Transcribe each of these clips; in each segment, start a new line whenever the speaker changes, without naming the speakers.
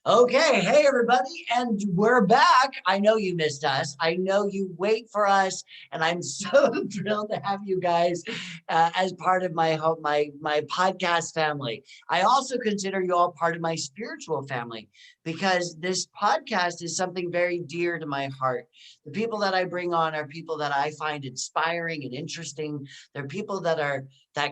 Okay, hey everybody, and we're back. I know you missed us. I know you wait for us, and I'm so thrilled to have you guys as part of my podcast family. I also consider you all part of my spiritual family because this podcast is something very dear to my heart. The people that I bring on are people that I find inspiring and interesting. They're people that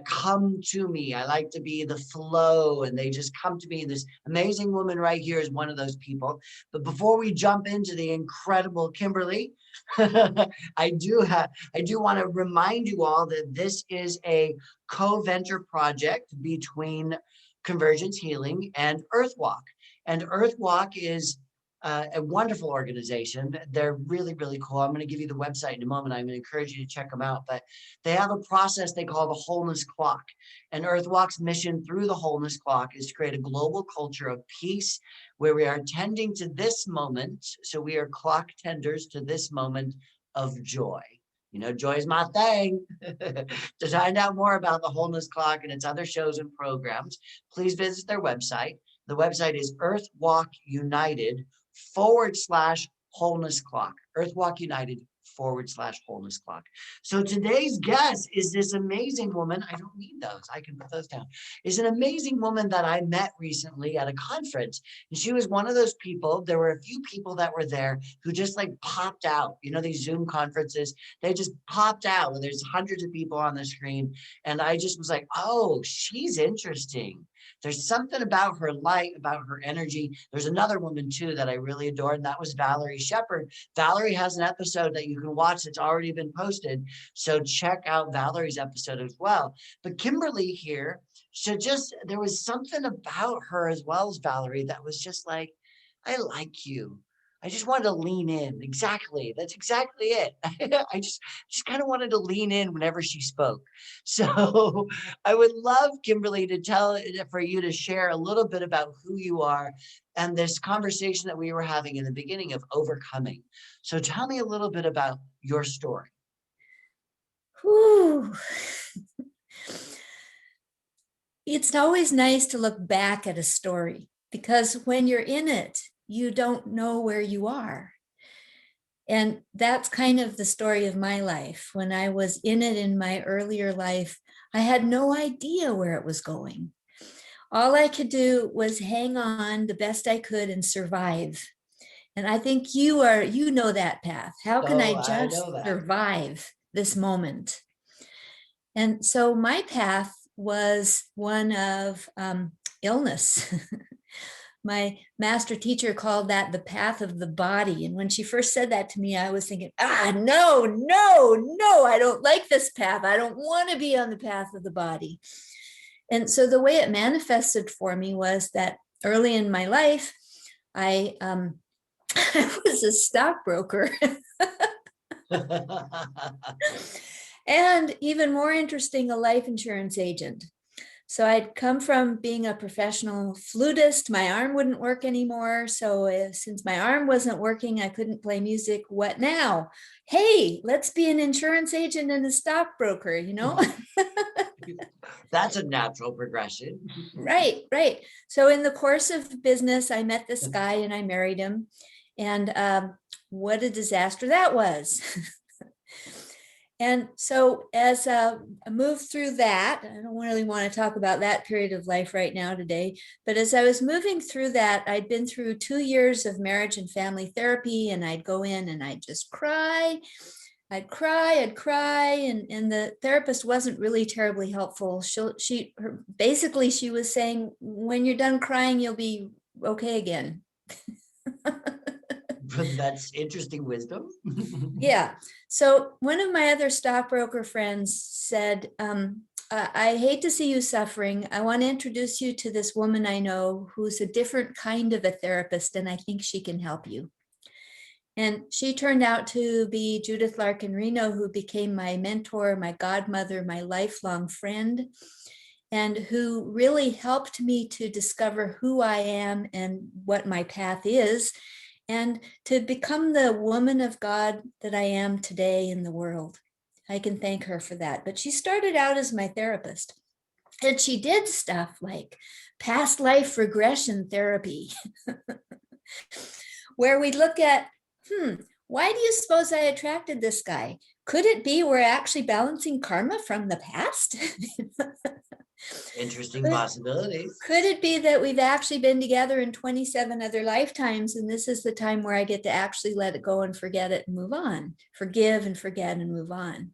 come to me. I like to be the flow, and they just come to me. This amazing woman right here is one of those people. But before we jump into the incredible Kimberly, I do want to remind you all that this is a co-venture project between Convergence Healing and Earthwalk. And Earthwalk is a wonderful organization. They're really, really cool. I'm going to give you the website in a moment. I'm going to encourage you to check them out. But they have a process they call the wholeness clock. And Earthwalk's mission through the wholeness clock is to create a global culture of peace where we are tending to this moment. So we are clock tenders to this moment of joy. You know, joy is my thing. To find out more about the Wholeness Clock and its other shows and programs, please visit their website. The website is earthwalkunited.com/wholeness clock. Earthwalkunited.com/wholeness clock. So today's guest is this amazing woman. I don't need those. I can put those down. Is an amazing woman that I met recently at a conference. And she was one of those people. There were a few people that were there who just like popped out. You know, these Zoom conferences, they just popped out. There's hundreds of people on the screen. And I just was like, oh, she's interesting. There's something about her light, about her energy. There's another woman too that I really adored, and that was Valerie Shepard. Valerie has an episode that you can watch that's already been posted. So check out Valerie's episode as well. But Kimberly here, there was something about her as well as Valerie that was just like, I like you. I just wanted to lean in. Exactly. That's exactly it. I just kind of wanted to lean in whenever she spoke. So I would love, Kimberly, for you to share a little bit about who you are and this conversation that we were having in the beginning of overcoming. So tell me a little bit about your story.
Whew. It's always nice to look back at a story because when you're in it, you don't know where you are. And that's kind of the story of my life. When I was in it in my earlier life, I had no idea where it was going. All I could do was hang on the best I could and survive. And I think you know that path. How can I
Oh, I
just
know that.
survive this moment? And so my path was one of illness. My master teacher called that the path of the body. And when she first said that to me, I was thinking, no, no, no, I don't like this path. I don't want to be on the path of the body. And so the way it manifested for me was that early in my life, I I was a stockbroker. And even more interesting, a life insurance agent. So I'd come from being a professional flutist. My arm wouldn't work anymore. So since my arm wasn't working, I couldn't play music. What now? Hey, let's be an insurance agent and a stockbroker, you know?
That's a natural progression.
Right, right. So in the course of business, I met this guy and I married him. And what a disaster that was. And so as I moved through that, I don't really want to talk about that period of life right now today, but as I was moving through that, I'd been through 2 years of marriage and family therapy, and I'd go in and I'd just cry. I'd cry, and the therapist wasn't really terribly helpful. Basically, she was saying, when you're done crying, you'll be okay again.
That's interesting wisdom.
Yeah. So one of my other stockbroker friends said, I hate to see you suffering. I want to introduce you to this woman I know who's a different kind of a therapist, and I think she can help you. And she turned out to be Judith Larkin Reno, who became my mentor, my godmother, my lifelong friend, and who really helped me to discover who I am and what my path is, and to become the woman of God that I am today in the world. I can thank her for that. But she started out as my therapist. And she did stuff like past life regression therapy, where we look at, why do you suppose I attracted this guy? Could it be we're actually balancing karma from the past?
Interesting possibilities.
Could it be that we've actually been together in 27 other lifetimes, and this is the time where I get to actually let it go and forget it and move on, forgive and forget and move on?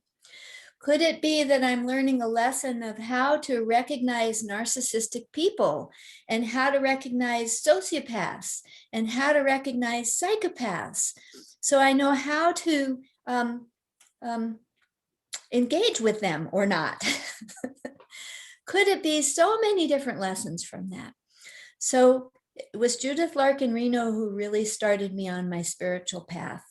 Could it be that I'm learning a lesson of how to recognize narcissistic people and how to recognize sociopaths and how to recognize psychopaths? So I know how to engage with them or not. Could it be so many different lessons from that? So it was Judith Larkin Reno who really started me on my spiritual path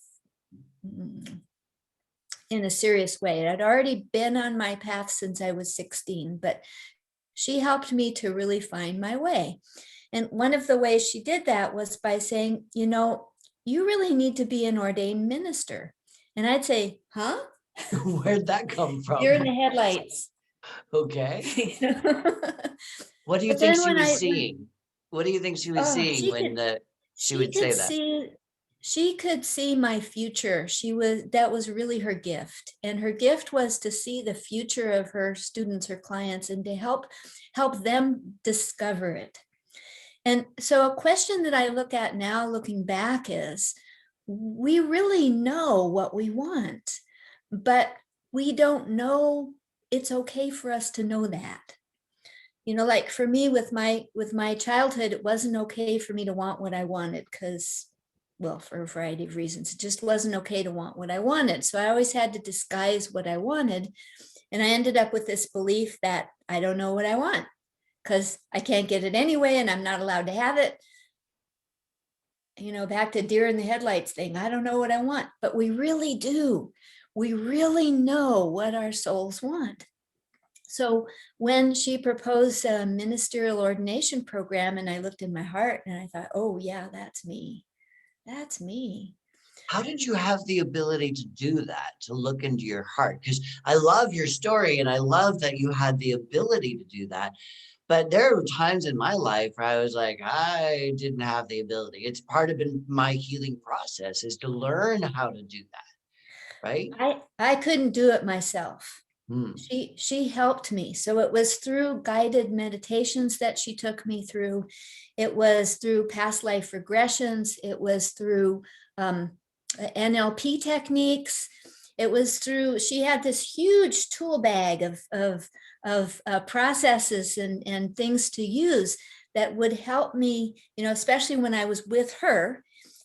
in a serious way. I'd already been on my path since I was 16, but she helped me to really find my way. And one of the ways she did that was by saying, you really need to be an ordained minister. And I'd say, huh?
Where'd that come from?
You're in the headlights.
Okay. What do you think she was seeing? What do you think she was seeing when she would say that?
She could see my future. That was really her gift. And her gift was to see the future of her students, her clients, and to help them discover it. And so a question that I look at now, looking back, is we really know what we want, but we don't know it's okay for us to know that. Like for me with my childhood, it wasn't okay for me to want what I wanted because, well, for a variety of reasons, it just wasn't okay to want what I wanted. So I always had to disguise what I wanted. And I ended up with this belief that I don't know what I want because I can't get it anyway, and I'm not allowed to have it. Back to deer in the headlights thing. I don't know what I want, but we really do. We really know what our souls want. So when she proposed a ministerial ordination program, and I looked in my heart and I thought, oh yeah, that's me. That's me.
How did you have the ability to do that, to look into your heart? Because I love your story and I love that you had the ability to do that. But there were times in my life where I was like, I didn't have the ability. It's part of my healing process is to learn how to do that, right?
I couldn't do it myself. She helped me. So it was through guided meditations that she took me through. It was through past life regressions. It was through NLP techniques. It was through, she had this huge tool bag of processes and things to use that would help me, especially when I was with her,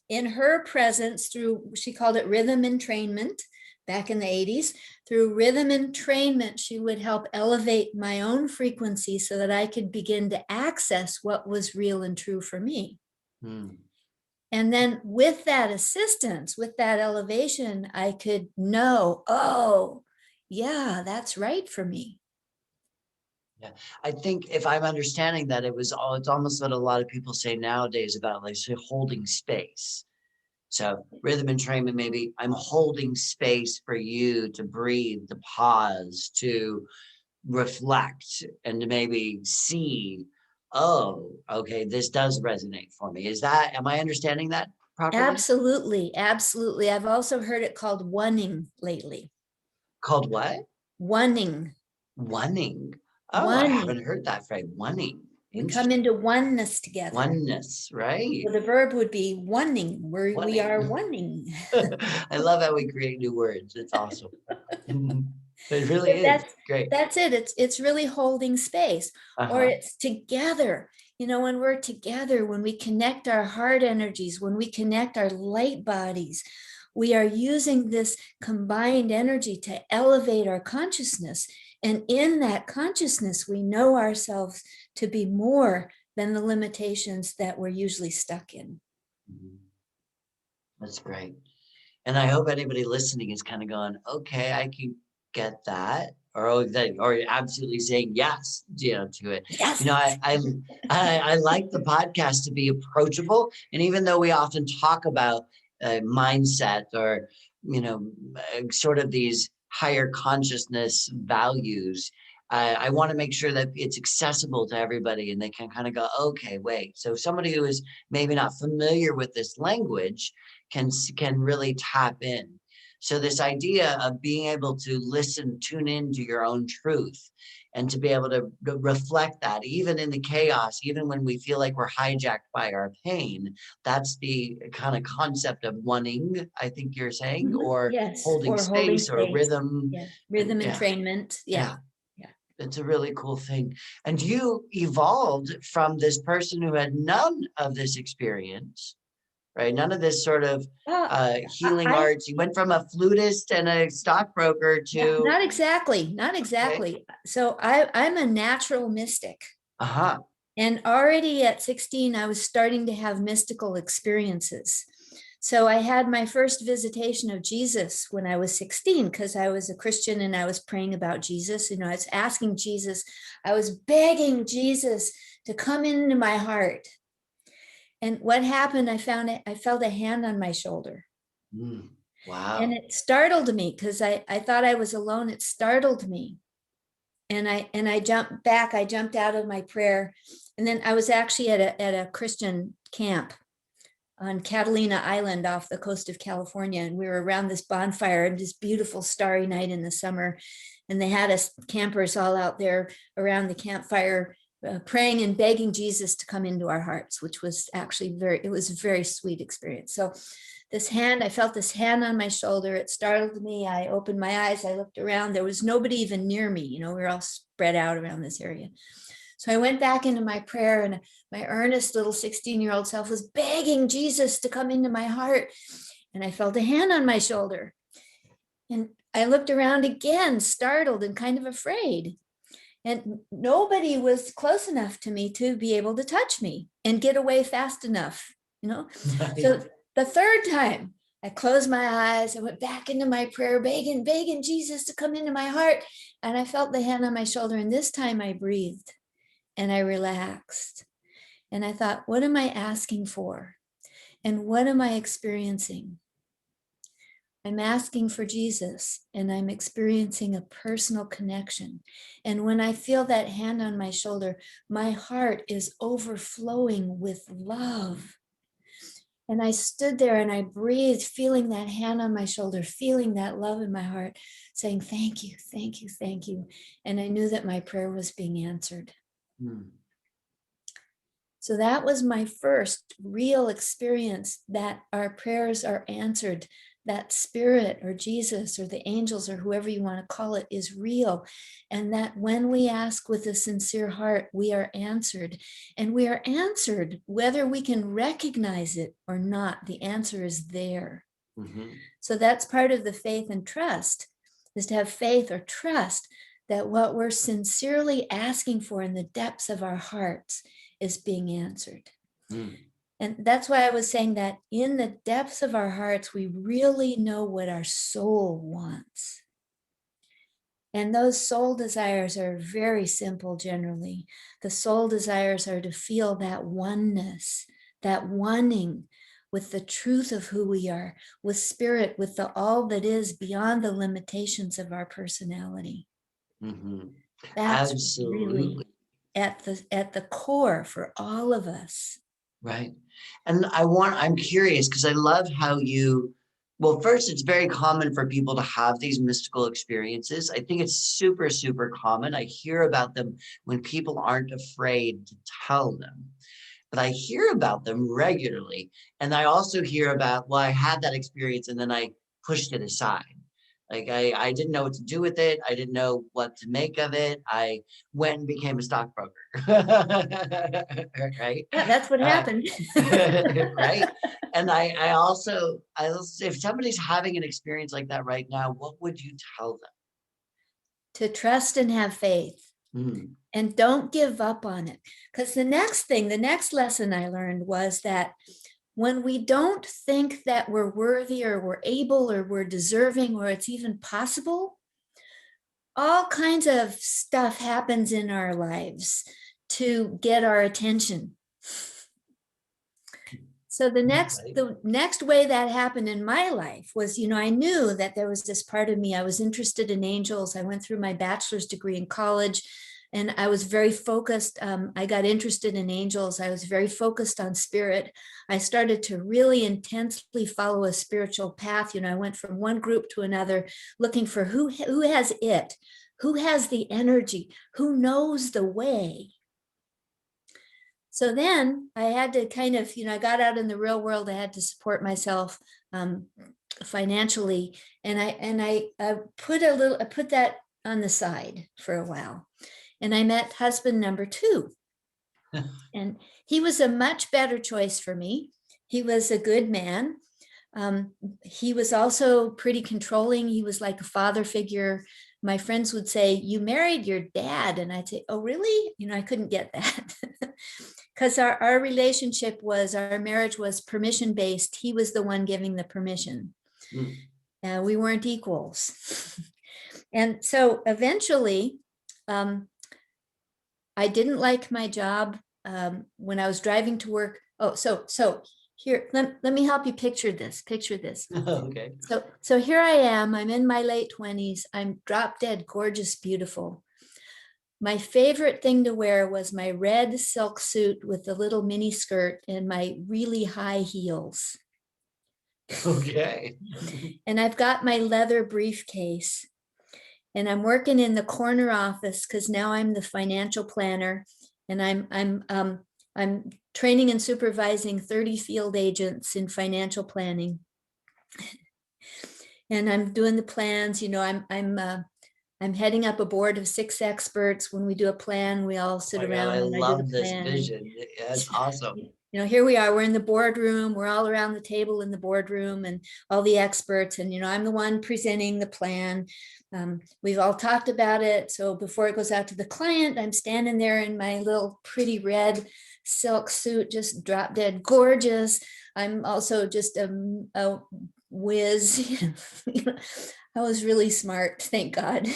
in her presence, through, she called it rhythm entrainment back in the 80s. Through rhythm entrainment, she would help elevate my own frequency so that I could begin to access what was real and true for me. And then with that assistance, with that elevation, I could know, oh, yeah, that's right for me.
Yeah, I think if I'm understanding that, it's almost what a lot of people say nowadays about like say holding space. So rhythm entrainment, maybe I'm holding space for you to breathe, to pause, to reflect, and to maybe see, oh, okay, this does resonate for me. Am I understanding that properly?
Absolutely. Absolutely. I've also heard it called oneing lately.
Called what?
Oneing.
Oneing. Oh, I haven't heard that phrase. Oneing.
We come into oneness together.
Oneness, right?
So the verb would be oneing. We are oneing.
I love how we create new words. It's awesome. It really is great.
That's it. It's really holding space, or it's together. When we're together, when we connect our heart energies, when we connect our light bodies, we are using this combined energy to elevate our consciousness. And in that consciousness, we know ourselves to be more than the limitations that we're usually stuck in.
That's great. And I hope anybody listening is kind of going, okay, I can get that. Or absolutely saying yes, to it.
Yes.
I like the podcast to be approachable. And even though we often talk about mindset or, sort of these higher consciousness values, I want to make sure that it's accessible to everybody and they can kind of go, okay, wait. So somebody who is maybe not familiar with this language can really tap in. So this idea of being able to listen, tune into your own truth, and to be able to reflect that even in the chaos, even when we feel like we're hijacked by our pain, that's the kind of concept of wanting, I think you're saying, or
Yes,
holding
or holding
space or
space.
rhythm.
Yeah,
And
rhythm
yeah,
entrainment. Yeah.
yeah, it's a really cool thing. And you evolved from this person who had none of this experience, right? None of this sort of
Well,
healing arts. You went from a flutist and a stockbroker to,
not exactly, not
okay,
exactly. So I'm a natural mystic.
uh-huh.
And already at 16, I was starting to have mystical experiences. So I had my first visitation of Jesus when I was 16, because I was a Christian and I was praying about Jesus. You know, I was asking Jesus, I was begging Jesus to come into my heart. And what happened, I felt a hand on my shoulder.
Mm,
And
wow.
it startled me because I thought I was alone. It startled me. And I jumped back. I jumped out of my prayer. And then I was actually at a Christian camp on Catalina Island off the coast of California. And we were around this bonfire and this beautiful starry night in the summer. And they had us campers all out there around the campfire, praying and begging Jesus to come into our hearts, which was actually it was a very sweet experience. So I felt this hand on my shoulder. It startled me. I opened my eyes. I looked around. There was nobody even near me. You know, we were all spread out around this area. So I went back into my prayer, and my earnest little 16-year-old self was begging Jesus to come into my heart. And I felt a hand on my shoulder. And I looked around again, startled and kind of afraid. And nobody was close enough to me to be able to touch me and get away fast enough, you know?
Right.
So the third time I closed my eyes, I went back into my prayer, begging Jesus to come into my heart. And I felt the hand on my shoulder. And this time I breathed and I relaxed. And I thought, what am I asking for? And what am I experiencing? I'm asking for Jesus, and I'm experiencing a personal connection. And when I feel that hand on my shoulder, my heart is overflowing with love. And I stood there and I breathed, feeling that hand on my shoulder, feeling that love in my heart, saying, thank you, thank you, thank you. And I knew that my prayer was being answered.
Mm.
So that was my first real experience that our prayers are answered, that spirit or Jesus or the angels or whoever you want to call it is real. And that when we ask with a sincere heart, we are answered. And we are answered whether we can recognize it or not. The answer is there.
Mm-hmm.
So that's part of the faith and trust, is to have faith or trust that what we're sincerely asking for in the depths of our hearts is being answered.
Mm.
And that's why I was saying that in the depths of our hearts, we really know what our soul wants. And those soul desires are very simple generally. The soul desires are to feel that oneness, that wanting with the truth of who we are, with spirit, with the all that is beyond the limitations of our personality.
Mm-hmm.
That's
Absolutely.
really at the core for all of us.
Right. And I'm curious because I love how well, first, it's very common for people to have these mystical experiences. I think it's super, super common. I hear about them when people aren't afraid to tell them, but I hear about them regularly. And I also hear about, well, I had that experience and then I pushed it aside. Like I didn't know what to do with it. I didn't know what to make of it. I went and became a stockbroker. Right.
Yeah, that's what
Uh,
happened.
right. And I also, if somebody's having an experience like that right now, what would you tell
To trust and have faith.
them?
And don't give up on it. Because the next lesson I learned was that when we don't think that we're worthy or we're able or we're deserving or it's even possible, all kinds of stuff happens in our lives to get our attention. So the
Okay.
next way that happened in my life was, I knew that there was this part of me. I was interested in angels. I went through my bachelor's degree in college, and I was very focused. I got interested in angels. I was very focused on spirit. I started to really intensely follow a spiritual path. I went from one group to another, looking for who has it, who has the energy, who knows the way. So then I had to kind of, I got out in the real world. I had to support myself financially, and I put that on the side for a while, and I met husband number 2, and he was a much better choice for me. He was a good man. He was also pretty controlling. He was like a father figure. My friends would say, "You married your dad," and I'd say, "Oh, really?" I couldn't get that. Because our marriage was permission based. He was the one giving the permission. We weren't equals. And so eventually, I didn't like my job when I was driving to work. Oh, so here, let me help you picture this.
Okay.
So here I am. I'm in my late 20s. I'm drop dead gorgeous, beautiful. My favorite thing to wear was my red silk suit with a little mini skirt and my really high heels.
Okay.
And I've got my leather briefcase, and I'm working in the corner office because now I'm the financial planner, and I'm training and supervising 30 field agents in financial planning. And I'm doing the plans. I'm heading up a board of 6 experts. When we do a plan, we all sit
Oh my God,
around
I
and I do the
love this
plan.
vision. That's awesome.
Here we are, we're in the boardroom, we're all around the table in the boardroom and all the experts. And, I'm the one presenting the plan. We've all talked about it. So before it goes out to the client, I'm standing there in my little pretty red silk suit, just drop dead gorgeous. I'm also just a whiz. I was really smart, thank God.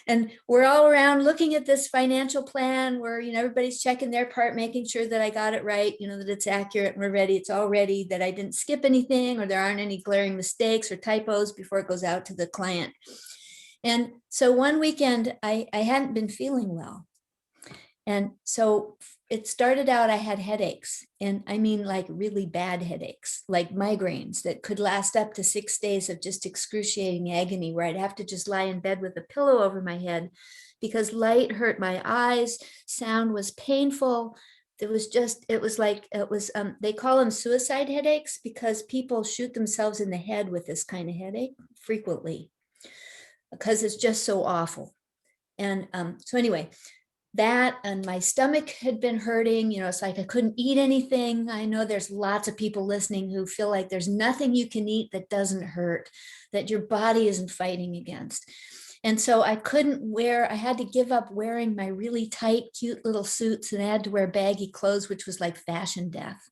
And we're all around looking at this financial plan where, everybody's checking their part, making sure that I got it right, that it's accurate and we're ready. It's all ready, that I didn't skip anything or there aren't any glaring mistakes or typos before it goes out to the client. And so one weekend I hadn't been feeling well. And so it started out, I had headaches, and I mean like really bad headaches, like migraines that could last up to 6 days of just excruciating agony, where I'd have to just lie in bed with a pillow over my head because light hurt my eyes, sound was painful. They call them suicide headaches because people shoot themselves in the head with this kind of headache frequently because it's just so awful. And so anyway, that and my stomach had been hurting. It's like I couldn't eat anything. I know there's lots of people listening who feel like there's nothing you can eat that doesn't hurt, that your body isn't fighting against. And so I had to give up wearing my really tight, cute little suits, and I had to wear baggy clothes, which was like fashion death.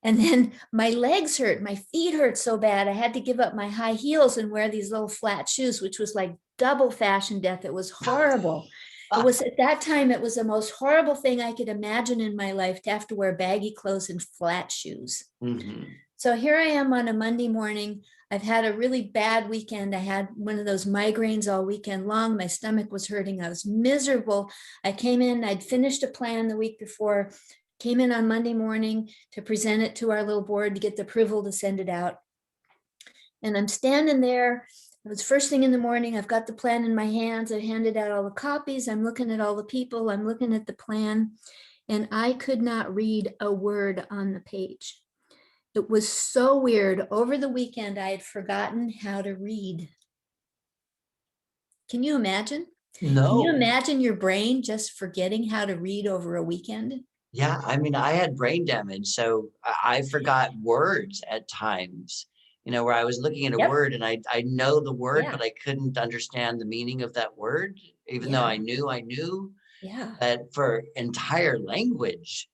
And then my legs hurt, my feet hurt so bad. I had to give up my high heels and wear these little flat shoes, which was like double fashion death. It was horrible. It was at that time, it was the most horrible thing I could imagine in my life, to have to wear baggy clothes and flat shoes. So here I am on a Monday morning. I've had a really bad weekend. I had one of those migraines all weekend long. My stomach was hurting. I was miserable. I came in, I'd finished a plan the week before, came in on Monday morning to present it to our little board to get the approval to send it out. And I'm standing there. It was first thing in the morning. I've got the plan in my hands. I handed out all the copies. I'm looking at all the people. I'm looking at the plan. And I could not read a word on the page. It was so weird. Over the weekend, I had forgotten how to read. Can you imagine?
No.
Can you imagine your brain just forgetting how to read over a weekend?
Yeah, I mean, I had brain damage, so I forgot words at times, where I was looking at a word and I know the word, but I couldn't understand the meaning of that word, even though I knew.
Yeah.
But for entire language,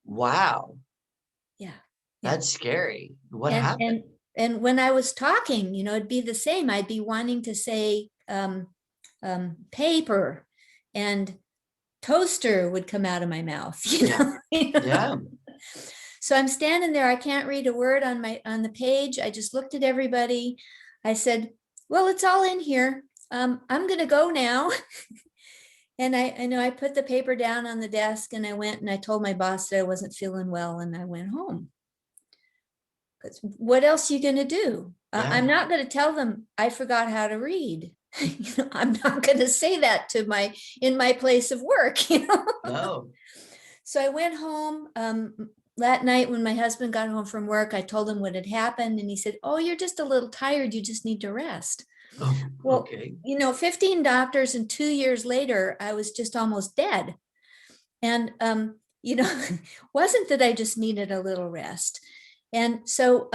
wow.
Yeah.
That's scary. What happened?
And when I was talking, it'd be the same. I'd be wanting to say paper and toaster would come out of my mouth.
Yeah. Yeah.
So I'm standing there. I can't read a word on the page. I just looked at everybody. I said, well, it's all in here. I'm going to go now. And I know I put the paper down on the desk and I went and I told my boss that I wasn't feeling well and I went home. Because what else are you going to do?
Yeah.
I'm not going to tell them I forgot how to read. I'm not going to say that in my place of work.
No.
So I went home that night when my husband got home from work. I told him what had happened and he said, oh, you're just a little tired. You just need to rest.
Oh,
Well,
okay.
15 doctors and 2 years later, I was just almost dead. And, wasn't that I just needed a little rest. And so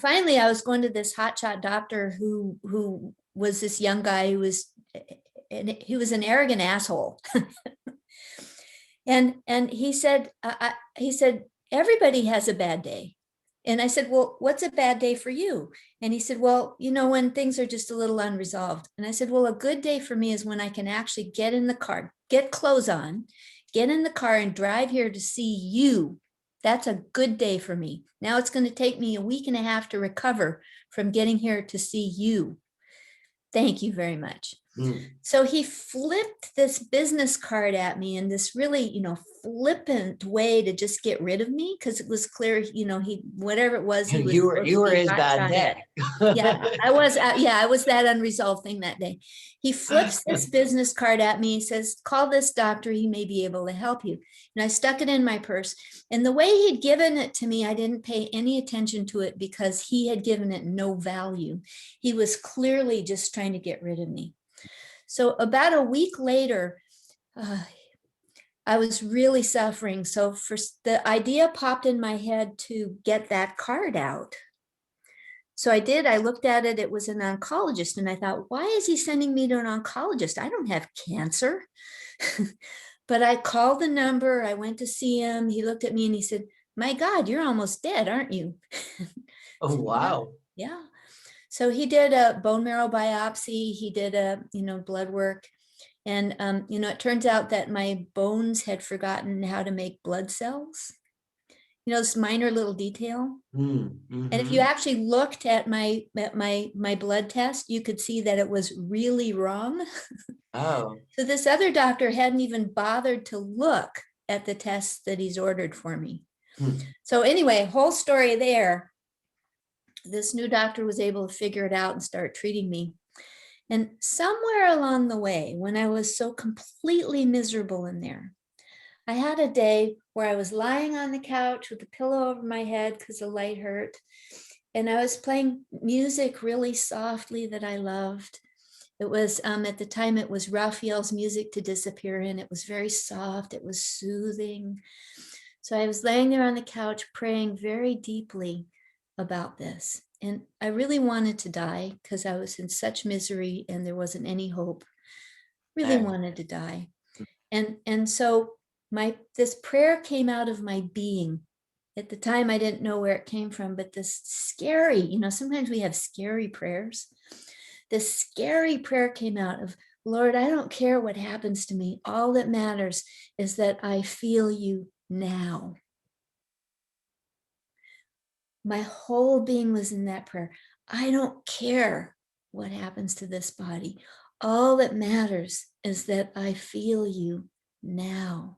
finally, I was going to this hotshot doctor who was this young guy who was an arrogant asshole. And he said, everybody has a bad day. And I said, well, what's a bad day for you? And he said, well, when things are just a little unresolved. And I said, well, a good day for me is when I can actually get in the car, get clothes on, get in the car and drive here to see you. That's a good day for me. Now it's going to take me a week and a half to recover from getting here to see you. Thank you very much. So he flipped this business card at me in this really, flippant way to just get rid of me, because it was clear, whatever it was,
You were his bad day.
Yeah, I was that unresolved thing that day. He flips this business card at me. He says, call this doctor. He may be able to help you. And I stuck it in my purse. And the way he'd given it to me, I didn't pay any attention to it because he had given it no value. He was clearly just trying to get rid of me. So about a week later, I was really suffering. So the idea popped in my head to get that card out. So I did. I looked at it. It was an oncologist. And I thought, why is he sending me to an oncologist? I don't have cancer. But I called the number. I went to see him. He looked at me and he said, my God, you're almost dead, aren't you?
Oh, wow.
Yeah. So he did a bone marrow biopsy. He did a, blood work. And, it turns out that my bones had forgotten how to make blood cells. This minor little detail.
Mm-hmm.
And if you actually looked at my blood test, you could see that it was really wrong.
Oh.
So this other doctor hadn't even bothered to look at the tests that he's ordered for me. So anyway, whole story there. This new doctor was able to figure it out and start treating me. And somewhere along the way, when I was so completely miserable in there, I had a day where I was lying on the couch with a pillow over my head because the light hurt. And I was playing music really softly that I loved. It was, at the time, it was Raphael's Music to Disappear In. It was very soft. It was soothing. So I was laying there on the couch praying very deeply about this. And I really wanted to die because I was in such misery and there wasn't any hope. Really wanted to die. And so this prayer came out of my being. At the time, I didn't know where it came from, but this scary, sometimes we have scary prayers. This scary prayer came out of, Lord, I don't care what happens to me. All that matters is that I feel you now. My whole being was in that prayer. I don't care what happens to this body. All that matters is that I feel you now.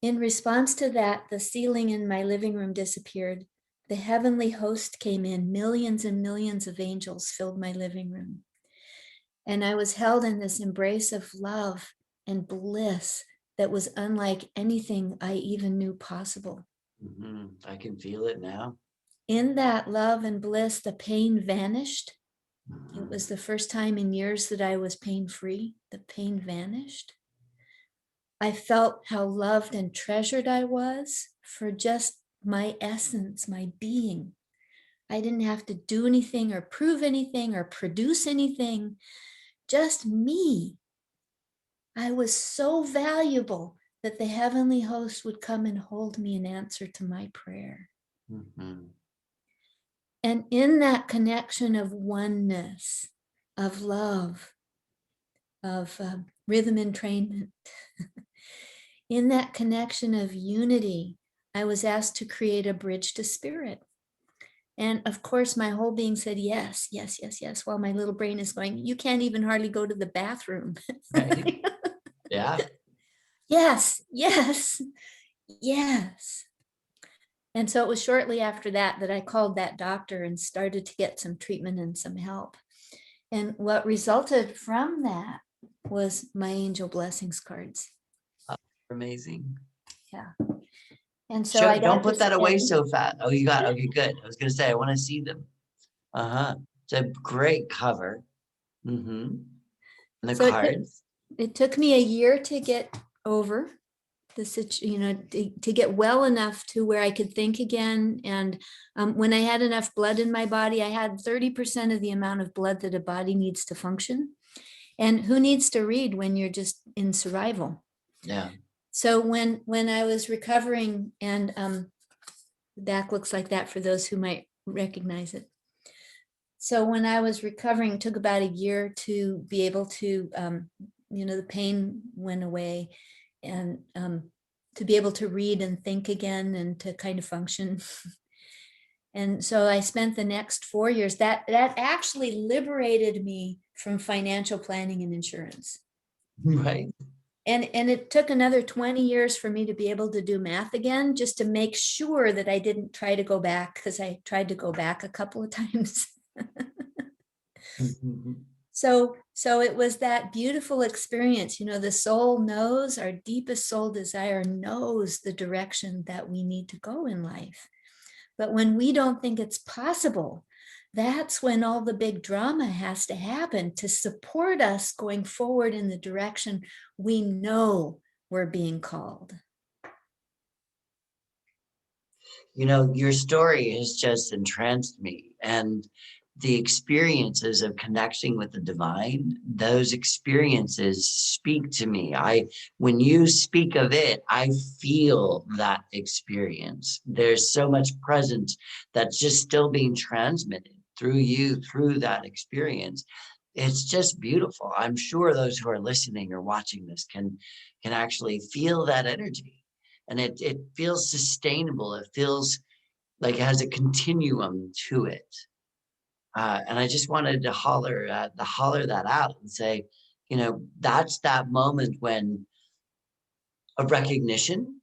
In response to that, the ceiling in my living room disappeared. The heavenly host came in. Millions and millions of angels filled my living room. And I was held in this embrace of love and bliss that was unlike anything I even knew possible.
I can feel it now.
In that love and bliss, the pain vanished. It was the first time in years that I was pain-free. The pain vanished. I felt how loved and treasured I was for just my essence, my being. I didn't have to do anything or prove anything or produce anything, just me. I was so valuable that the heavenly host would come and hold me in answer to my prayer. And in that connection of oneness, of love, of rhythm entrainment. In that connection of unity, I was asked to create a bridge to spirit. And of course, my whole being said, yes, yes, yes, yes, while my little brain is going, you can't even hardly go to the bathroom.
Right. Yeah.
Yes, yes, yes. And so it was shortly after that that I called that doctor and started to get some treatment and some help. And what resulted from that was my angel blessings cards.
Amazing.
Yeah. And so
Sure.
I
Don't
got to
put that away
spend,
so fast. Oh, you got, okay, good. I was going to say, I want to see them. Uh-huh. It's a great cover. Mm-hmm. And the
so
cards.
it took me a year to get over to get well enough to where I could think again. And when I had enough blood in my body, I had 30% of the amount of blood that a body needs to function. And who needs to read when you're just in survival?
Yeah.
So when I was recovering, and the back looks like that for those who might recognize it. So when I was recovering, it took about a year to be able to, the pain went away, and to be able to read and think again and to kind of function. And so I spent the next 4 years that actually liberated me from financial planning and insurance.
Right.
And it took another 20 years for me to be able to do math again, just to make sure that I didn't try to go back, because I tried to go back a couple of times.
Mm-hmm.
So it was that beautiful experience. The soul knows, our deepest soul desire knows the direction that we need to go in life. But when we don't think it's possible, that's when all the big drama has to happen to support us going forward in the direction we know we're being called.
Your story has just entranced me, and the experiences of connecting with the divine, those experiences speak to me. When you speak of it, I feel that experience. There's so much presence that's just still being transmitted through you, through that experience. It's just beautiful. I'm sure those who are listening or watching this can actually feel that energy. And it feels sustainable. It feels like it has a continuum to it. And I just wanted to holler that out and say, that's that moment when a recognition,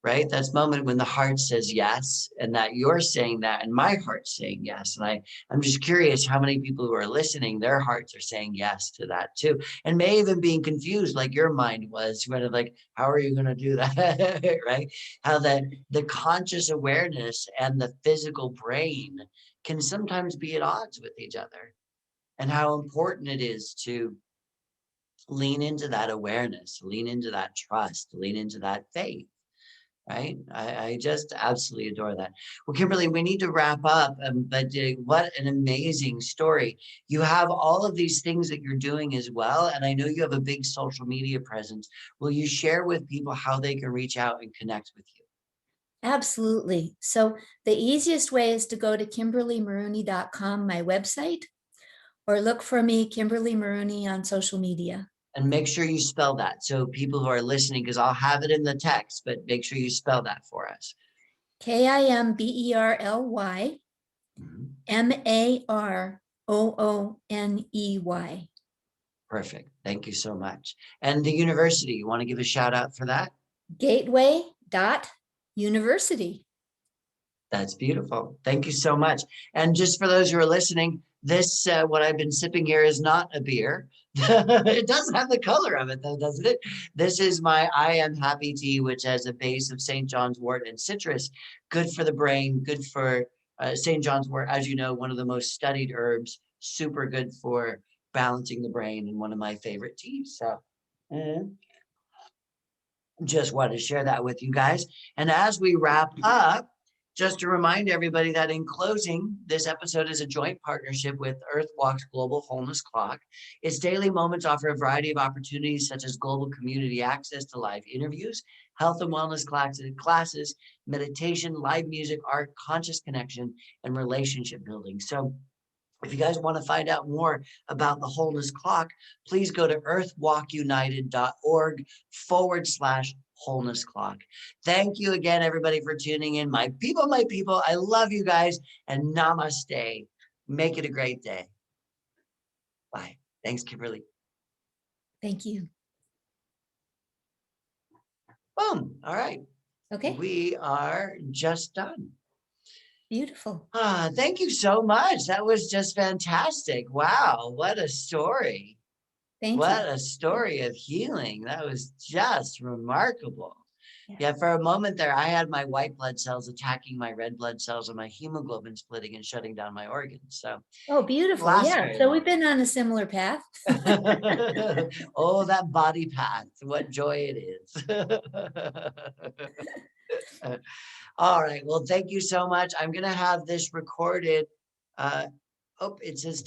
right? That's moment when the heart says yes, and that you're saying that, and my heart's saying yes. And I'm just curious how many people who are listening, their hearts are saying yes to that too, and may even being confused, like your mind was, kind of like, how are you going to do that, right? How that the conscious awareness and the physical brain can sometimes be at odds with each other, and how important it is to lean into that awareness, lean into that trust, lean into that faith. Right. I just absolutely adore that. Well, Kimberly, we need to wrap up, but what an amazing story. You have all of these things that you're doing as well. And I know you have a big social media presence. Will you share with people how they can reach out and connect with you?
Absolutely. So the easiest way is to go to KimberlyMaroney.com, my website, or look for me, Kimberly Maroney, on social media.
And make sure you spell that. So people who are listening, because I'll have it in the text, but make sure you spell that for us.
KIMBERLY
Mhm.
MAROONEY.
Perfect. Thank you so much. And the university, you want to give a shout out for that?
Gateway.university.
That's beautiful. Thank you so much. And just for those who are listening, this, what I've been sipping here is not a beer. It doesn't have the color of it though, doesn't it? This is my I Am Happy tea, which has a base of St. John's wort and citrus. Good for the brain, good for St. John's wort, as you know, one of the most studied herbs, super good for balancing the brain, and one of my favorite teas. So just wanted to share that with you guys. And as we wrap up, just to remind everybody that in closing, this episode is a joint partnership with Earthwalk's Global Wholeness Clock. Its daily moments offer a variety of opportunities, such as global community access to live interviews, health and wellness classes, meditation, live music, art, conscious connection, and relationship building. So If you guys want to find out more about the wholeness clock, please go to earthwalkunited.org/wholeness clock. Thank you again, everybody, for tuning in. My people, I love you guys, and namaste. Make it a great day. Bye. Thanks, Kimberly.
Thank you.
Boom. All right.
Okay,
We are just done.
beautiful.
Thank you so much. That was just fantastic. Wow. What a story.
Thank
What
you.
a story of healing. That was just remarkable.
Yeah.
Yeah, for a moment there, I had my white blood cells attacking my red blood cells and my hemoglobin splitting and shutting down my organs. So
Oh, beautiful.
last
Yeah.
very
So
long.
we've been on a similar path.
Oh, that body path. What joy it is. All right. Well, thank you so much. I'm going to have this recorded. Oh, it says still.